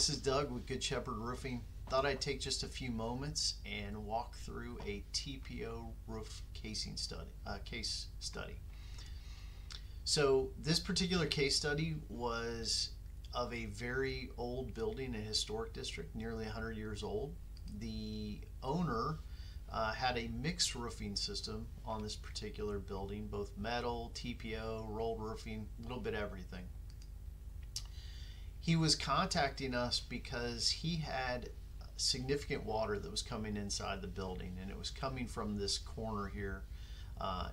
this is Doug with Good Shepherd Roofing. Thought I'd take just a few moments and walk through a TPO roof casing study, case study. So this particular case study was of a very old building, a historic district, nearly 100 years old. The owner had a mixed roofing system on this particular building, both metal, TPO, rolled roofing, a little bit everything. He was contacting us because he had significant water that was coming inside the building, and it was coming from this corner here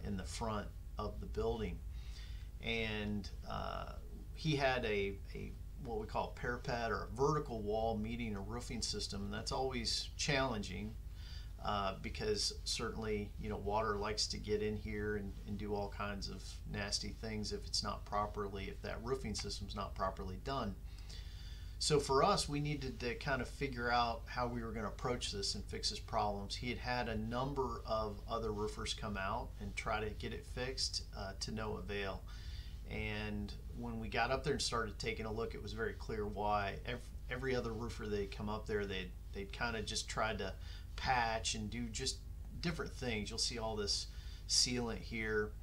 in the front of the building. And he had a what we call a parapet or a vertical wall meeting a roofing system, and that's always challenging because certainly water likes to get in here and do all kinds of nasty things if it's not properly, if that roofing system's not properly done. So for us, we needed to kind of figure out how we were going to approach this and fix his problems. He had a number of other roofers come out and try to get it fixed to no avail. And when we got up there and started taking a look, it was very clear why. Every other roofer they'd come up there, they'd kind of just tried to patch and do just different things. You'll see all this sealant here.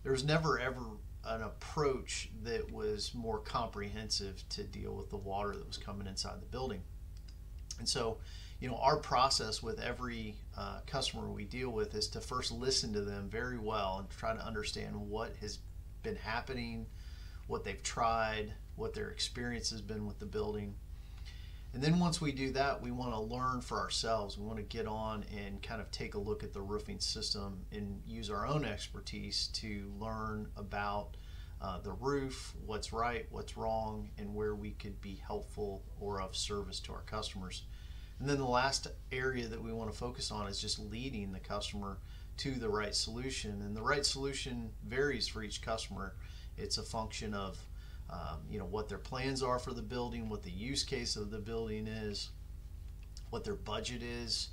There was never ever an approach that was more comprehensive to deal with the water that was coming inside the building. And so, our process with every customer we deal with is to first listen to them very well and try to understand what has been happening, what they've tried, what their experience has been with the building. And then once we do that, we want to learn for ourselves. We want to get on and kind of take a look at the roofing system and use our own expertise to learn about the roof, what's right, what's wrong, and where we could be helpful or of service to our customers. And then the last area that we want to focus on is just leading the customer to the right solution. And the right solution varies for each customer. It's a function of what their plans are for the building, what the use case of the building is, what their budget is.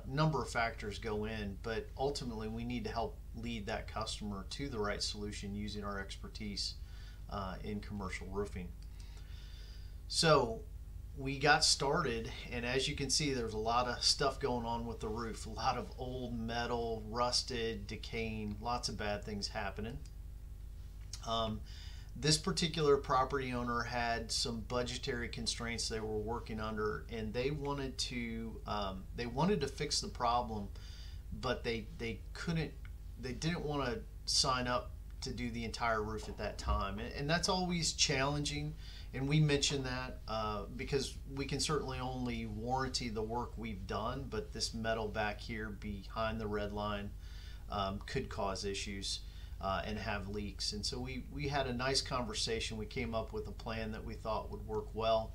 Number of factors go in, but ultimately we need to help lead that customer to the right solution using our expertise in commercial roofing. So we got started, and as you can see, there's a lot of stuff going on with the roof, a lot of old metal, rusted, decaying, lots of bad things happening. This particular property owner had some budgetary constraints they were working under, and they wanted to fix the problem, but they didn't want to sign up to do the entire roof at that time, and that's always challenging. And we mention that because we can certainly only warranty the work we've done, but this metal back here behind the red line could cause issues and have leaks. And so we had a nice conversation. We came up with a plan that we thought would work well.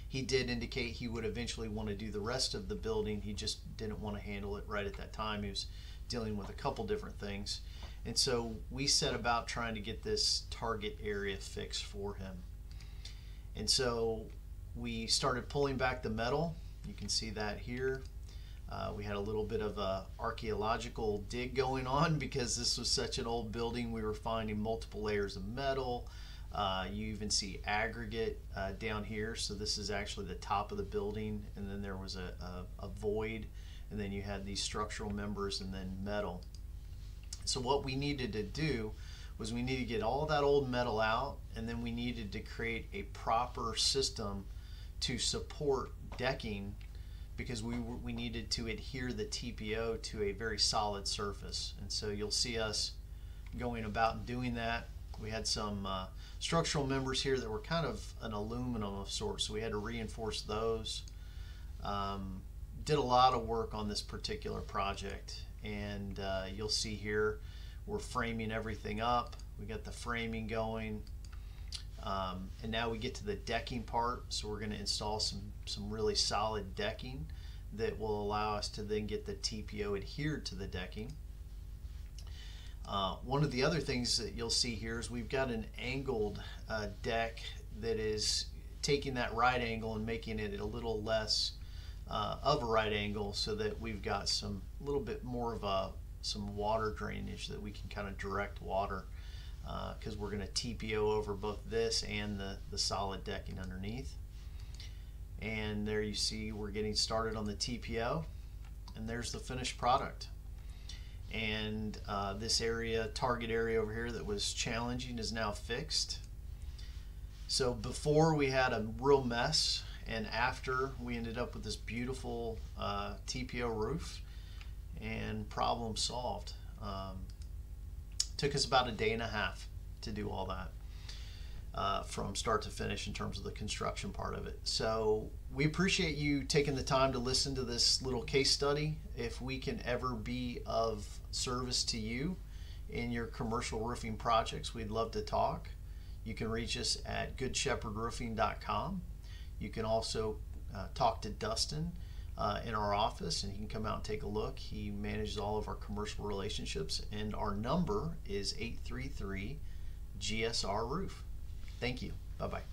He did indicate he would eventually want to do the rest of the building. He just didn't want to handle it right at that time. He was dealing with a couple different things. And so we set about trying to get this target area fixed for him. And so we started pulling back the metal. You can see that here. We had a little bit of a archaeological dig going on because this was such an old building. We were finding multiple layers of metal. You even see aggregate down here. So this is actually the top of the building, and then there was a void, and then you had these structural members and then metal. So what we needed to do was we needed to get all that old metal out, and then we needed to create a proper system to support decking, because we needed to adhere the TPO to a very solid surface. And so you'll see us going about and doing that. We had some structural members here that were kind of an aluminum of sorts, so we had to reinforce those. Did a lot of work on this particular project, and you'll see here we're framing everything up. We got the framing going, and now we get to the decking part. So we're going to install some really solid decking that will allow us to then get the TPO adhered to the decking. One of the other things that you'll see here is we've got an angled deck that is taking that right angle and making it a little less of a right angle, so that we've got a little bit more of some water drainage, that we can kind of direct water, because we're going to TPO over both this and the solid decking underneath. And there you see we're getting started on the TPO, and there's the finished product. And this area, target area over here that was challenging, is now fixed. So before we had a real mess, and after we ended up with this beautiful TPO roof, and problem solved. Took us about a day and a half to do all that from start to finish in terms of the construction part of it. So we appreciate you taking the time to listen to this little case study. If we can ever be of service to you in your commercial roofing projects, we'd love to talk. You can reach us at goodshepherdroofing.com. You can also talk to Dustin in our office, and he can come out and take a look. He manages all of our commercial relationships, and our number is 833 GSR Roof. Thank you. Bye-bye.